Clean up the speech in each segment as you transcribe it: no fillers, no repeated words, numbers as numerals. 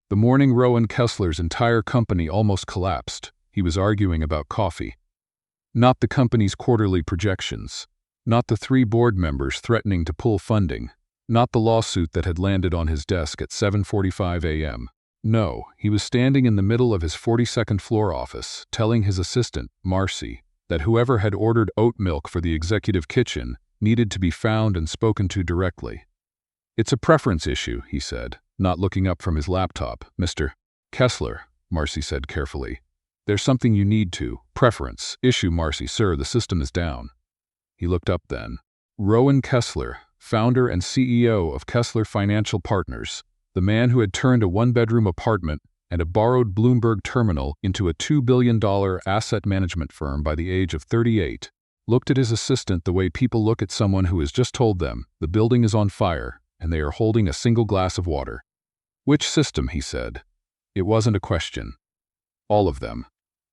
The morning Rowan Kessler's entire company almost collapsed. He was arguing about coffee. Not the company's quarterly projections. Not the 3 board members threatening to pull funding. Not the lawsuit that had landed on his desk at 7:45 a.m. No, he was standing in the middle of his 42nd floor office, telling his assistant, Marcy, that whoever had ordered oat milk for the executive kitchen needed to be found and spoken to directly. "It's a preference issue," he said, not looking up from his laptop. "Mr. Kessler," Marcy said carefully. "There's something you need to. Preference issue, Marcy. Sir, the system is down." He looked up then. Rowan Kessler, founder and CEO of Kessler Financial Partners, the man who had turned a 1-bedroom apartment and a borrowed Bloomberg terminal into a $2 billion asset management firm by the age of 38, looked at his assistant the way people look at someone who has just told them the building is on fire and they are holding a single glass of water. "Which system?" he said. It wasn't a question. All of them.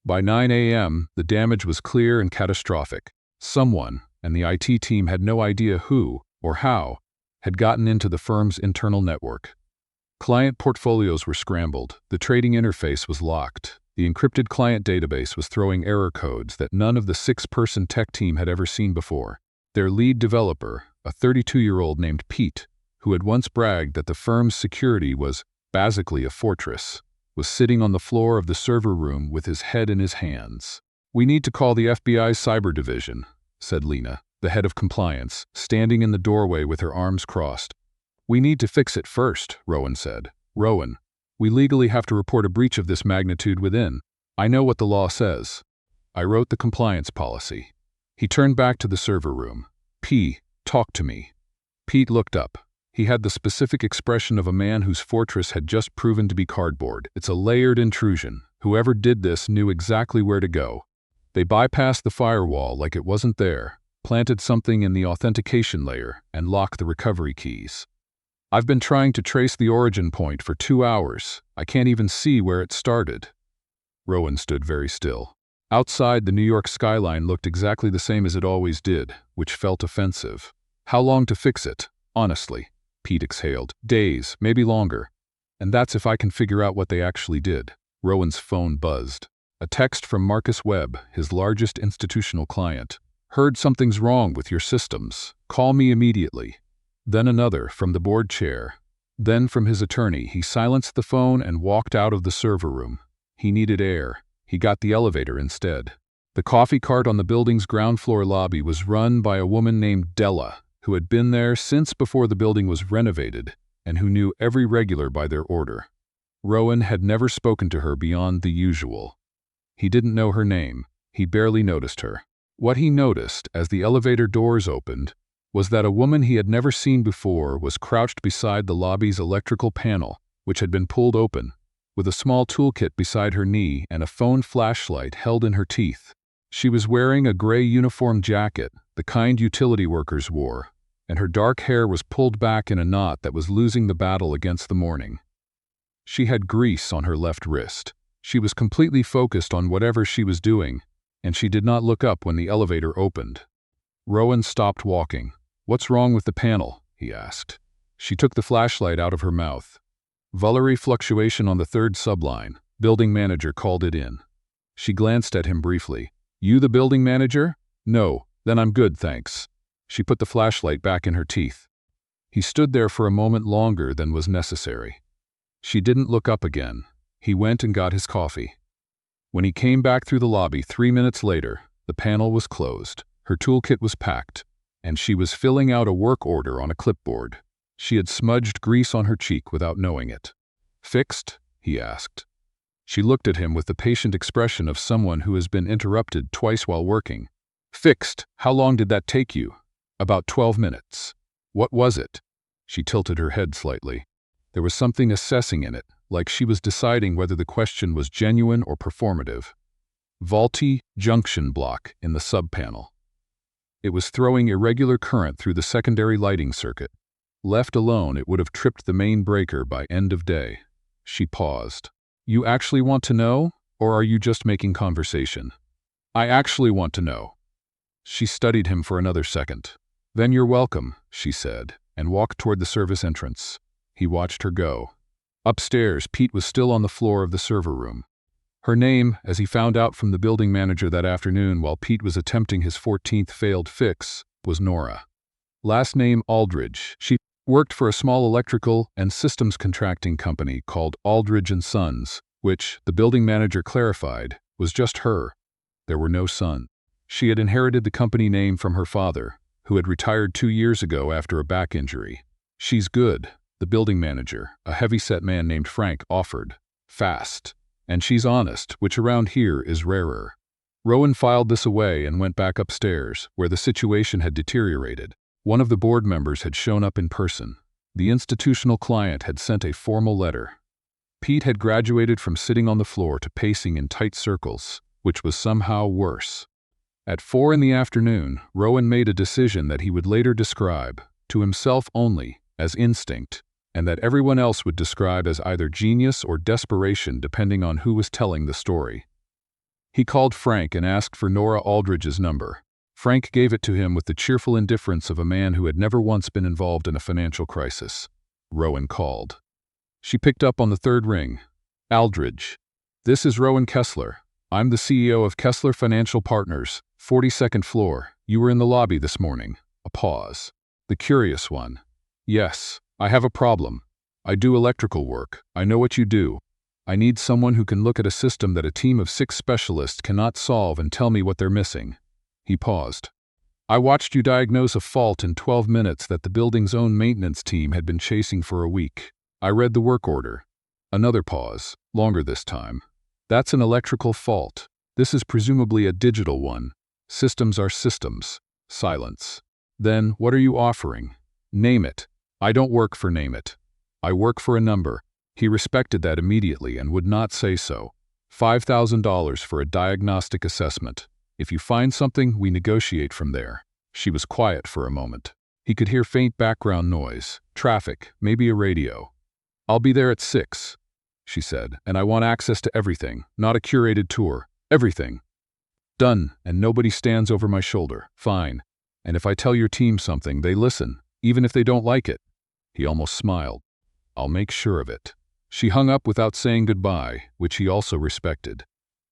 By 9 a.m., the damage was clear and catastrophic. Someone, and the IT team had no idea who, or how, had gotten into the firm's internal network. Client portfolios were scrambled, the trading interface was locked, the encrypted client database was throwing error codes that none of the 6-person tech team had ever seen before. Their lead developer, a 32-year-old named Pete, who had once bragged that the firm's security was basically a fortress, was sitting on the floor of the server room with his head in his hands. "We need to call the FBI's cyber division," said Lena, the head of compliance, standing in the doorway with her arms crossed. "We need to fix it first," Rowan said. "Rowan, we legally have to report a breach of this magnitude within. I know what the law says. I wrote the compliance policy." He turned back to the server room. "Talk to me." Pete looked up. He had the specific expression of a man whose fortress had just proven to be cardboard. "It's a layered intrusion. Whoever did this knew exactly where to go. They bypassed the firewall like it wasn't there, planted something in the authentication layer, and locked the recovery keys. I've been trying to trace the origin point for 2 hours. I can't even see where it started." Rowan stood very still. Outside, the New York skyline looked exactly the same as it always did, which felt offensive. "How long to fix it? Honestly," Pete exhaled. "Days, maybe longer. And that's if I can figure out what they actually did." Rowan's phone buzzed. A text from Marcus Webb, his largest institutional client. "Heard something's wrong with your systems. Call me immediately." Then another from the board chair. Then from his attorney. He silenced the phone and walked out of the server room. He needed air. He got the elevator instead. The coffee cart on the building's ground floor lobby was run by a woman named Della, who had been there since before the building was renovated and who knew every regular by their order. Rowan had never spoken to her beyond the usual. He didn't know her name. He barely noticed her. What he noticed as the elevator doors opened was that a woman he had never seen before was crouched beside the lobby's electrical panel, which had been pulled open, with a small toolkit beside her knee and a phone flashlight held in her teeth. She was wearing a gray uniform jacket, the kind utility workers wore, and her dark hair was pulled back in a knot that was losing the battle against the morning. She had grease on her left wrist. She was completely focused on whatever she was doing, and she did not look up when the elevator opened. Rowan stopped walking. "What's wrong with the panel?" he asked. She took the flashlight out of her mouth. "Vulnerary fluctuation on the 3rd subline. Building manager called it in." She glanced at him briefly. "You the building manager?" "No, then I'm good, thanks." She put the flashlight back in her teeth. He stood there for a moment longer than was necessary. She didn't look up again. He went and got his coffee. When he came back through the lobby 3 minutes later, the panel was closed, her toolkit was packed, and she was filling out a work order on a clipboard. She had smudged grease on her cheek without knowing it. "Fixed?" he asked. She looked at him with the patient expression of someone who has been interrupted twice while working. "Fixed. How long did that take you?" "About 12 minutes. "What was it?" She tilted her head slightly. There was something assessing in it, like she was deciding whether the question was genuine or performative. "Faulty junction block in the sub-panel. It was throwing irregular current through the secondary lighting circuit. Left alone, it would have tripped the main breaker by end of day." She paused. "You actually want to know, or are you just making conversation?" "I actually want to know." She studied him for another second. "Then you're welcome," she said, and walked toward the service entrance. He watched her go. Upstairs, Pete was still on the floor of the server room. Her name, as he found out from the building manager that afternoon while Pete was attempting his 14th failed fix, was Nora. Last name Aldridge. She worked for a small electrical and systems contracting company called Aldridge & Sons, which, the building manager clarified, was just her. There were no sons. She had inherited the company name from her father, who had retired 2 years ago after a back injury. She's good, the building manager, a heavy-set man named Frank, offered. Fast. And she's honest, which around here is rarer. Rowan filed this away and went back upstairs, where the situation had deteriorated. One of the board members had shown up in person. The institutional client had sent a formal letter. Pete had graduated from sitting on the floor to pacing in tight circles, which was somehow worse. At 4 in the afternoon, Rowan made a decision that he would later describe, to himself only, as instinct, and that everyone else would describe as either genius or desperation depending on who was telling the story. He called Frank and asked for Nora Aldridge's number. Frank gave it to him with the cheerful indifference of a man who had never once been involved in a financial crisis. Rowan called. She picked up on the third ring. Aldridge. This is Rowan Kessler. I'm the CEO of Kessler Financial Partners, 42nd floor. You were in the lobby this morning. A pause. The curious one. Yes. I have a problem. I do electrical work. I know what you do. I need someone who can look at a system that a team of 6 specialists cannot solve and tell me what they're missing. He paused. I watched you diagnose a fault in 12 minutes that the building's own maintenance team had been chasing for a week. I read the work order. Another pause, longer this time. That's an electrical fault. This is presumably a digital one. Systems are systems. Silence. Then, what are you offering? Name it. I don't work for Name It. I work for a number. He respected that immediately and would not say so. $5,000 for a diagnostic assessment. If you find something, we negotiate from there. She was quiet for a moment. He could hear faint background noise, traffic, maybe a radio. I'll be there at 6, she said, and I want access to everything, not a curated tour. Everything. Done, and nobody stands over my shoulder. Fine. And if I tell your team something, they listen, even if they don't like it. He almost smiled. I'll make sure of it. She hung up without saying goodbye, which he also respected.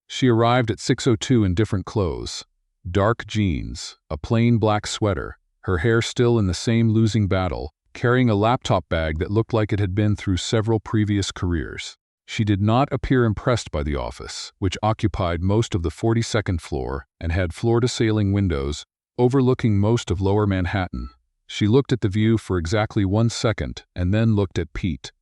She arrived at 6:02 in different clothes. Dark jeans, a plain black sweater, her hair still in the same losing battle, carrying a laptop bag that looked like it had been through several previous careers. She did not appear impressed by the office, which occupied most of the 42nd floor and had floor-to-ceiling windows overlooking most of Lower Manhattan. She looked at the view for exactly 1 second and then looked at Pete.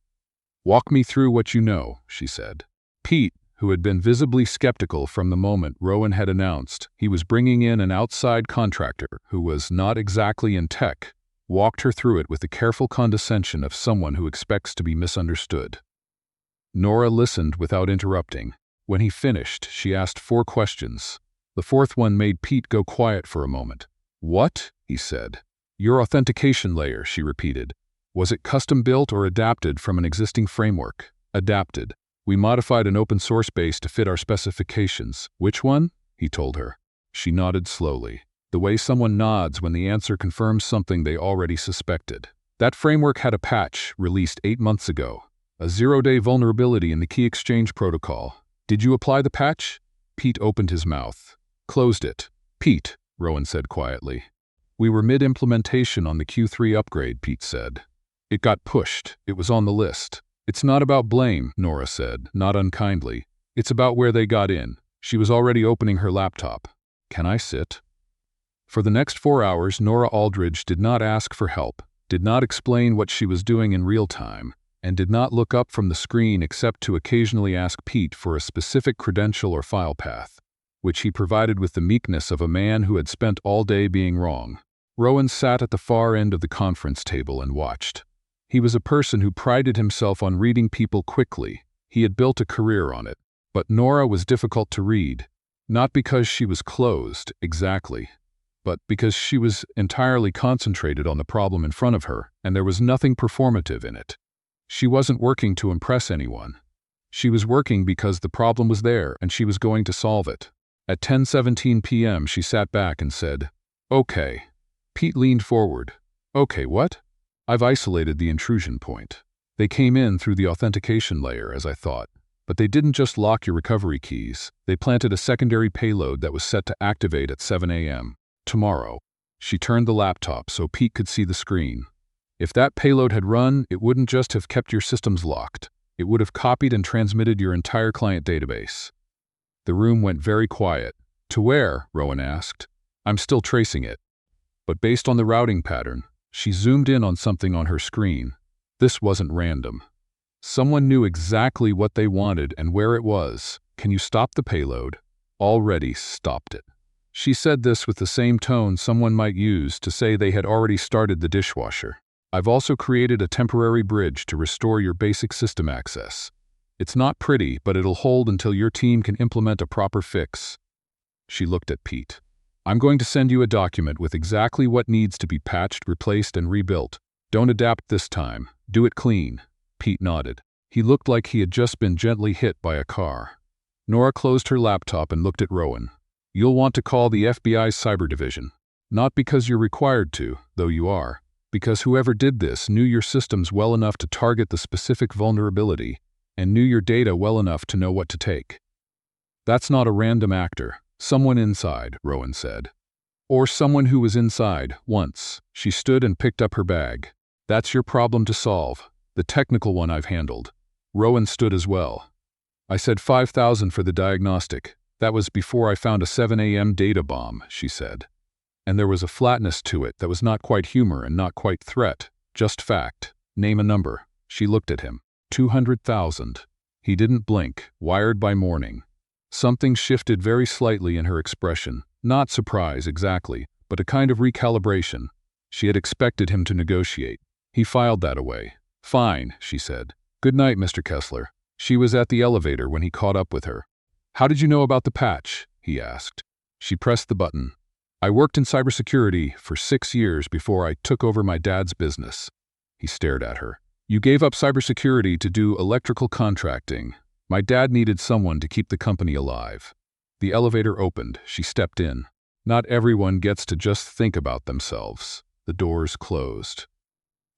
Walk me through what you know, she said. Pete, who had been visibly skeptical from the moment Rowan had announced he was bringing in an outside contractor who was not exactly in tech, walked her through it with the careful condescension of someone who expects to be misunderstood. Nora listened without interrupting. When he finished, she asked 4 questions. The 4th one made Pete go quiet for a moment. What? He said. Your authentication layer, she repeated. Was it custom-built or adapted from an existing framework? Adapted. We modified an open-source base to fit our specifications. Which one? He told her. She nodded slowly, the way someone nods when the answer confirms something they already suspected. That framework had a patch, released 8 months ago. A 0-day vulnerability in the key exchange protocol. Did you apply the patch? Pete opened his mouth. Closed it. Pete, Rowan said quietly. We were mid-implementation on the Q3 upgrade, Pete said. It got pushed. It was on the list. It's not about blame, Nora said, not unkindly. It's about where they got in. She was already opening her laptop. Can I sit? For the next 4 hours, Nora Aldridge did not ask for help, did not explain what she was doing in real time, and did not look up from the screen except to occasionally ask Pete for a specific credential or file path, which he provided with the meekness of a man who had spent all day being wrong. Rowan sat at the far end of the conference table and watched. He was a person who prided himself on reading people quickly. He had built a career on it. But Nora was difficult to read, not because she was closed, exactly, but because she was entirely concentrated on the problem in front of her, and there was nothing performative in it. She wasn't working to impress anyone. She was working because the problem was there and she was going to solve it. At 10:17 p.m. she sat back and said, Okay. Pete leaned forward. Okay, what? I've isolated the intrusion point. They came in through the authentication layer, as I thought. But they didn't just lock your recovery keys. They planted a secondary payload that was set to activate at 7 a.m. tomorrow. She turned the laptop so Pete could see the screen. If that payload had run, it wouldn't just have kept your systems locked. It would have copied and transmitted your entire client database. The room went very quiet. To where? Rowan asked. I'm still tracing it. But based on the routing pattern, she zoomed in on something on her screen. This wasn't random. Someone knew exactly what they wanted and where it was. Can you stop the payload? Already stopped it. She said this with the same tone someone might use to say they had already started the dishwasher. I've also created a temporary bridge to restore your basic system access. It's not pretty, but it'll hold until your team can implement a proper fix. She looked at Pete. I'm going to send you a document with exactly what needs to be patched, replaced, and rebuilt. Don't adapt this time. Do it clean. Pete nodded. He looked like he had just been gently hit by a car. Nora closed her laptop and looked at Rowan. You'll want to call the FBI's cyber division. Not because you're required to, though you are, because whoever did this knew your systems well enough to target the specific vulnerability and knew your data well enough to know what to take. That's not a random actor. Someone inside, Rowan said. Or someone who was inside, once. She stood and picked up her bag. That's your problem to solve. The technical one I've handled. Rowan stood as well. I said 5,000 for the diagnostic. That was before I found a 7 a.m. data bomb, she said. And there was a flatness to it that was not quite humor and not quite threat, just fact. Name a number. She looked at him. 200,000. He didn't blink, wired by morning. Something shifted very slightly in her expression. Not surprise exactly, but a kind of recalibration. She had expected him to negotiate. He filed that away. Fine, she said. Good night, Mr. Kessler. She was at the elevator when he caught up with her. How did you know about the patch? He asked. She pressed the button. I worked in cybersecurity for 6 years before I took over my dad's business. He stared at her. You gave up cybersecurity to do electrical contracting. My dad needed someone to keep the company alive. The elevator opened. She stepped in. Not everyone gets to just think about themselves. The doors closed.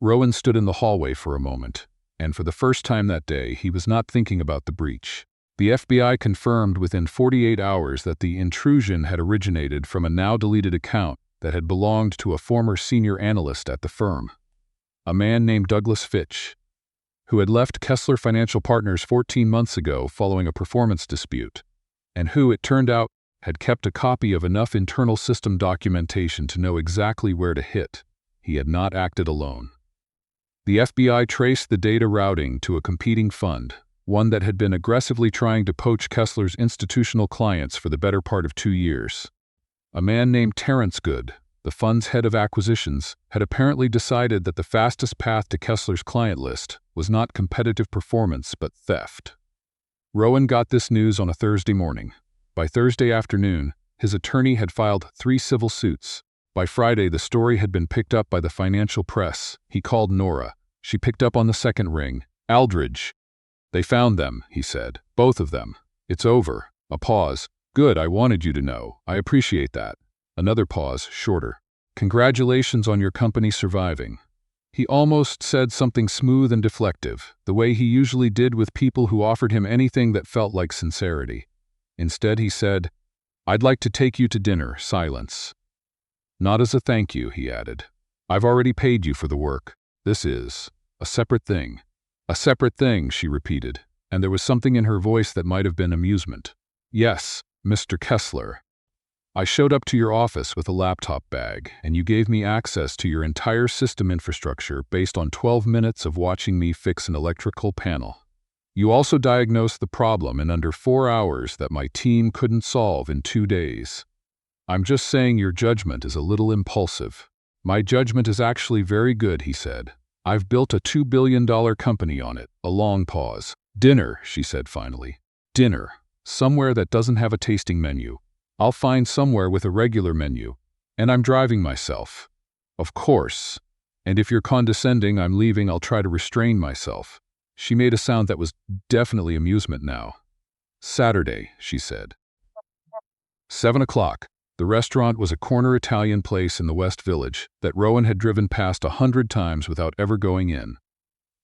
Rowan stood in the hallway for a moment, and for the first time that day, he was not thinking about the breach. The FBI confirmed within 48 hours that the intrusion had originated from a now-deleted account that had belonged to a former senior analyst at the firm, a man named Douglas Fitch, who had left Kessler Financial Partners 14 months ago following a performance dispute, and who, it turned out, had kept a copy of enough internal system documentation to know exactly where to hit. He had not acted alone. The FBI traced the data routing to a competing fund, one that had been aggressively trying to poach Kessler's institutional clients for the better part of 2 years. A man named Terrence Good, the fund's head of acquisitions, had apparently decided that the fastest path to Kessler's client list was not competitive performance but theft. Rowan got this news on a Thursday morning. By Thursday afternoon, his attorney had filed 3 civil suits. By Friday, the story had been picked up by the financial press. He called Nora. She picked up on the second ring. Aldridge. They found them, he said. Both of them. It's over. A pause. Good, I wanted you to know. I appreciate that. Another pause, shorter. Congratulations on your company surviving. He almost said something smooth and deflective, the way he usually did with people who offered him anything that felt like sincerity. Instead, he said, I'd like to take you to dinner. Silence. Not as a thank you, he added. I've already paid you for the work. This is a separate thing. A separate thing, she repeated, and there was something in her voice that might have been amusement. Yes, Mr. Kessler. I showed up to your office with a laptop bag, and you gave me access to your entire system infrastructure based on 12 minutes of watching me fix an electrical panel. You also diagnosed the problem in under 4 hours that my team couldn't solve in 2 days. I'm just saying your judgment is a little impulsive. My judgment is actually very good, he said. I've built a $2 billion company on it. A long pause. Dinner, she said finally. Dinner. Somewhere that doesn't have a tasting menu. I'll find somewhere with a regular menu. And I'm driving myself. Of course. And if you're condescending, I'm leaving. I'll try to restrain myself. She made a sound that was definitely amusement now. Saturday, she said. 7 o'clock. The restaurant was a corner Italian place in the West Village that Rowan had driven past 100 times without ever going in.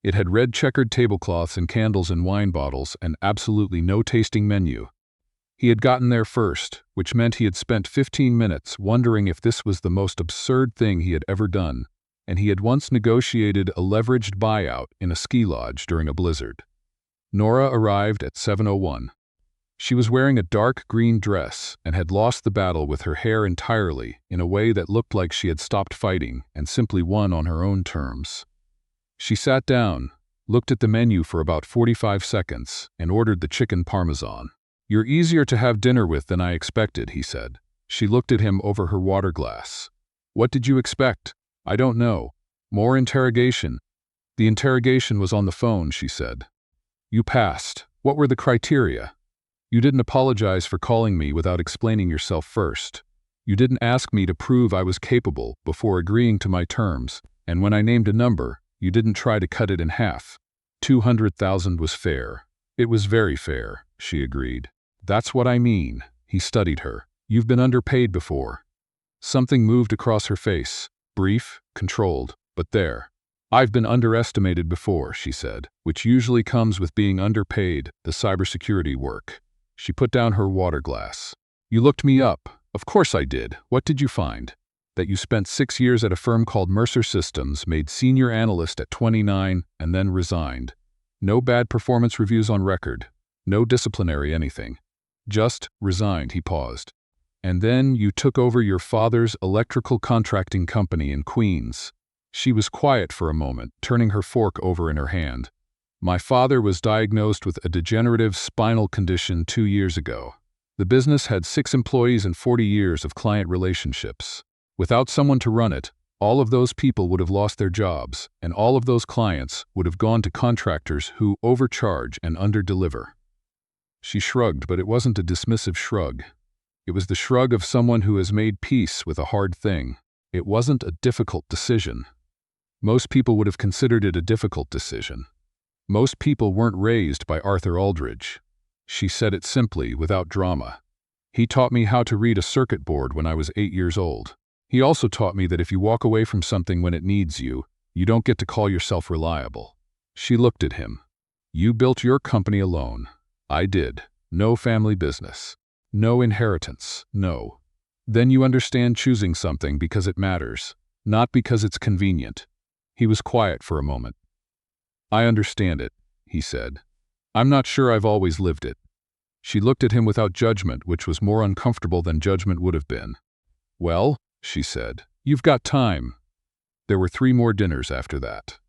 It had red checkered tablecloths and candles and wine bottles and absolutely no tasting menu. He had gotten there first, which meant he had spent 15 minutes wondering if this was the most absurd thing he had ever done, and he had once negotiated a leveraged buyout in a ski lodge during a blizzard. Nora arrived at 7:01. She was wearing a dark green dress and had lost the battle with her hair entirely in a way that looked like she had stopped fighting and simply won on her own terms. She sat down, looked at the menu for about 45 seconds, and ordered the chicken parmesan. "You're easier to have dinner with than I expected," he said. She looked at him over her water glass. "What did you expect?" "I don't know." "More interrogation." "The interrogation was on the phone," she said. "You passed. What were the criteria?" "You didn't apologize for calling me without explaining yourself first. You didn't ask me to prove I was capable before agreeing to my terms, and when I named a number, you didn't try to cut it in half. 200,000 was fair." "It was very fair," she agreed. "That's what I mean." He studied her. "You've been underpaid before." Something moved across her face, brief, controlled, but there. "I've been underestimated before," she said, "which usually comes with being underpaid, the cybersecurity work." She put down her water glass. "You looked me up." "Of course I did. What did you find?" "That you spent 6 years at a firm called Mercer Systems, made senior analyst at 29, and then resigned. No bad performance reviews on record. No disciplinary anything. Just resigned." He paused. "And then you took over your father's electrical contracting company in Queens." She was quiet for a moment, turning her fork over in her hand. "My father was diagnosed with a degenerative spinal condition 2 years ago. The business had 6 employees and 40 years of client relationships. Without someone to run it, all of those people would have lost their jobs, and all of those clients would have gone to contractors who overcharge and underdeliver." She shrugged, but it wasn't a dismissive shrug. It was the shrug of someone who has made peace with a hard thing. It wasn't a difficult decision. Most people would have considered it a difficult decision. Most people weren't raised by Arthur Aldridge. She said it simply, without drama. "He taught me how to read a circuit board when I was 8 years old. He also taught me that if you walk away from something when it needs you, you don't get to call yourself reliable." She looked at him. "You built your company alone. I did. No family business. No inheritance. No. Then you understand choosing something because it matters, not because it's convenient." He was quiet for a moment. "I understand it," he said. "I'm not sure I've always lived it." She looked at him without judgment, which was more uncomfortable than judgment would have been. "Well," she said, "you've got time." There were 3 more dinners after that.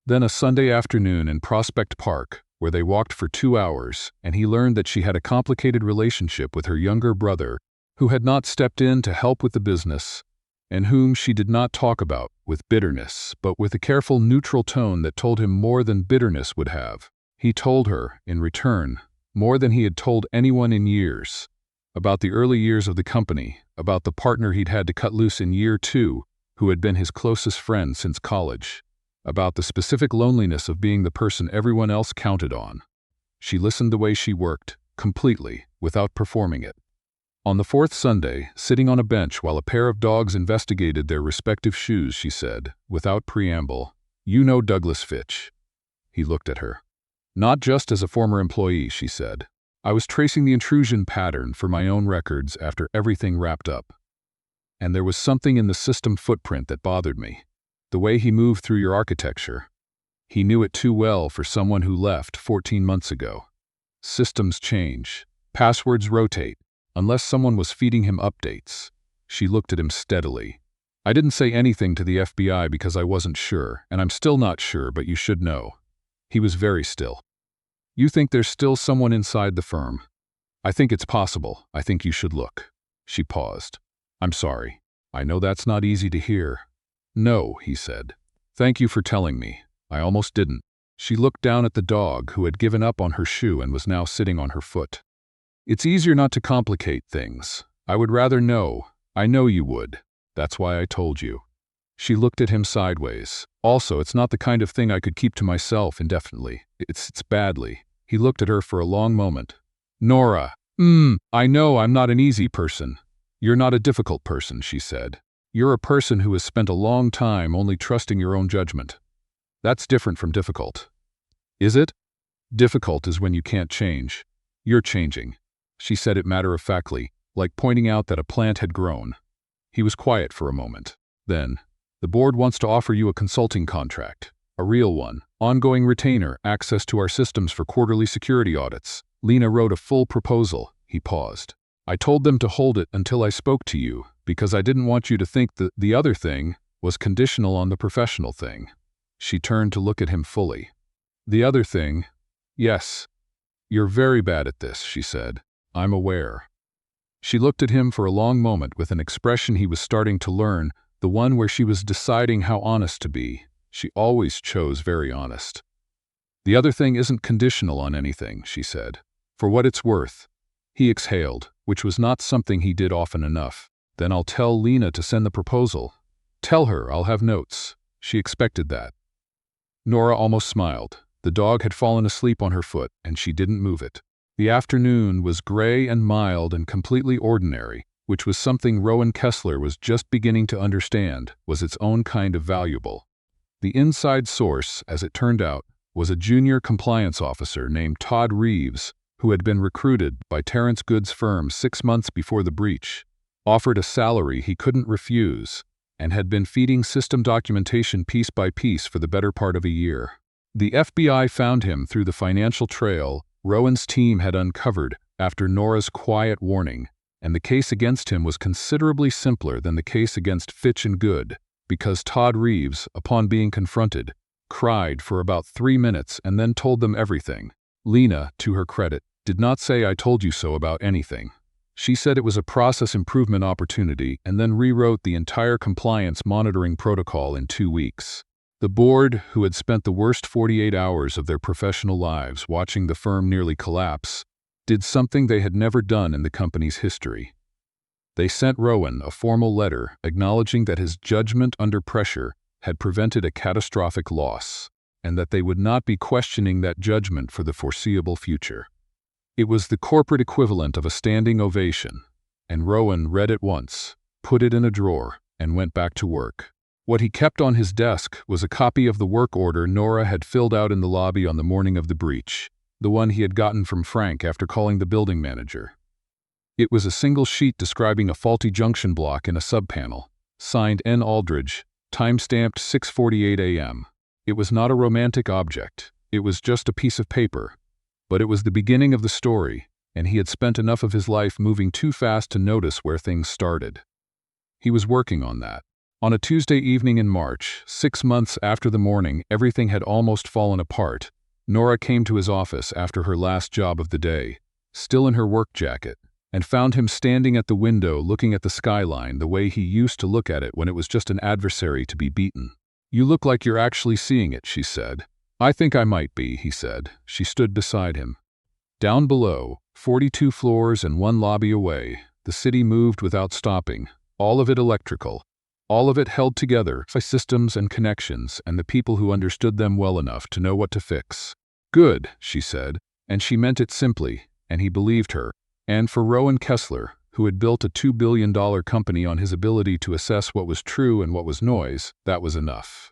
Then a Sunday afternoon in Prospect Park, where they walked for 2 hours, and he learned that she had a complicated relationship with her younger brother, who had not stepped in to help with the business, and whom she did not talk about with bitterness, but with a careful neutral tone that told him more than bitterness would have. He told her, in return, more than he had told anyone in years, about the early years of the company, about the partner he'd had to cut loose in year 2, who had been his closest friend since college, about the specific loneliness of being the person everyone else counted on. She listened the way she worked, completely, without performing it. On the 4th Sunday, sitting on a bench while a pair of dogs investigated their respective shoes, she said, without preamble, "You know Douglas Fitch." He looked at her. "Not just as a former employee," she said. "I was tracing the intrusion pattern for my own records after everything wrapped up. And there was something in the system footprint that bothered me. The way he moved through your architecture. He knew it too well for someone who left 14 months ago. Systems change. Passwords rotate. Unless someone was feeding him updates." She looked at him steadily. "I didn't say anything to the FBI because I wasn't sure, and I'm still not sure, but you should know." He was very still. "You think there's still someone inside the firm?" "I think it's possible. I think you should look." She paused. "I'm sorry. I know that's not easy to hear." "No," he said. "Thank you for telling me. I almost didn't." She looked down at the dog, who had given up on her shoe and was now sitting on her foot. "It's easier not to complicate things. I would rather know. I know you would. That's why I told you." She looked at him sideways. "Also, it's not the kind of thing I could keep to myself indefinitely. It's badly." He looked at her for a long moment. "Nora, I know I'm not an easy person. You're not a difficult person," she said. "You're a person who has spent a long time only trusting your own judgment." That's different from difficult. Is it? Difficult is when you can't change. You're changing. She said it matter-of-factly, like pointing out that a plant had grown. He was quiet for a moment. Then, the board wants to offer you a consulting contract. A real one. Ongoing retainer, access to our systems for quarterly security audits. Lena wrote a full proposal. He paused. I told them to hold it until I spoke to you, because I didn't want you to think that the other thing was conditional on the professional thing. She turned to look at him fully. The other thing? Yes. You're very bad at this, she said. I'm aware. She looked at him for a long moment with an expression he was starting to learn, the one where she was deciding how honest to be. She always chose very honest. The other thing isn't conditional on anything, she said. For what it's worth. He exhaled, which was not something he did often enough. Then I'll tell Lena to send the proposal. Tell her I'll have notes. She expected that. Nora almost smiled. The dog had fallen asleep on her foot, and she didn't move it. The afternoon was gray and mild and completely ordinary, which was something Rowan Kessler was just beginning to understand was its own kind of valuable. The inside source, as it turned out, was a junior compliance officer named Todd Reeves, who had been recruited by Terrence Good's firm 6 months before the breach, offered a salary he couldn't refuse, and had been feeding system documentation piece by piece for the better part of a year. The FBI found him through the financial trail Rowan's team had uncovered after Nora's quiet warning, and the case against him was considerably simpler than the case against Fitch and Good, because Todd Reeves, upon being confronted, cried for about 3 minutes and then told them everything. Lena, to her credit, did not say I told you so about anything. She said it was a process improvement opportunity and then rewrote the entire compliance monitoring protocol in 2 weeks. The board, who had spent the worst 48 hours of their professional lives watching the firm nearly collapse, did something they had never done in the company's history. They sent Rowan a formal letter acknowledging that his judgment under pressure had prevented a catastrophic loss, and that they would not be questioning that judgment for the foreseeable future. It was the corporate equivalent of a standing ovation, and Rowan read it once, put it in a drawer, and went back to work. What he kept on his desk was a copy of the work order Nora had filled out in the lobby on the morning of the breach, the one he had gotten from Frank after calling the building manager. It was a single sheet describing a faulty junction block in a subpanel, signed N. Aldridge, time-stamped 6:48 a.m. It was not a romantic object, it was just a piece of paper, but it was the beginning of the story, and he had spent enough of his life moving too fast to notice where things started. He was working on that. On a Tuesday evening in March, 6 months after the morning everything had almost fallen apart, Nora came to his office after her last job of the day, still in her work jacket, and found him standing at the window looking at the skyline the way he used to look at it when it was just an adversary to be beaten. You look like you're actually seeing it, she said. I think I might be, he said. She stood beside him. Down below, 42 floors and 1 lobby away, the city moved without stopping, all of it electrical. All of it held together by systems and connections and the people who understood them well enough to know what to fix. Good, she said, and she meant it simply, and he believed her. And for Rowan Kessler, who had built a $2 billion company on his ability to assess what was true and what was noise, that was enough.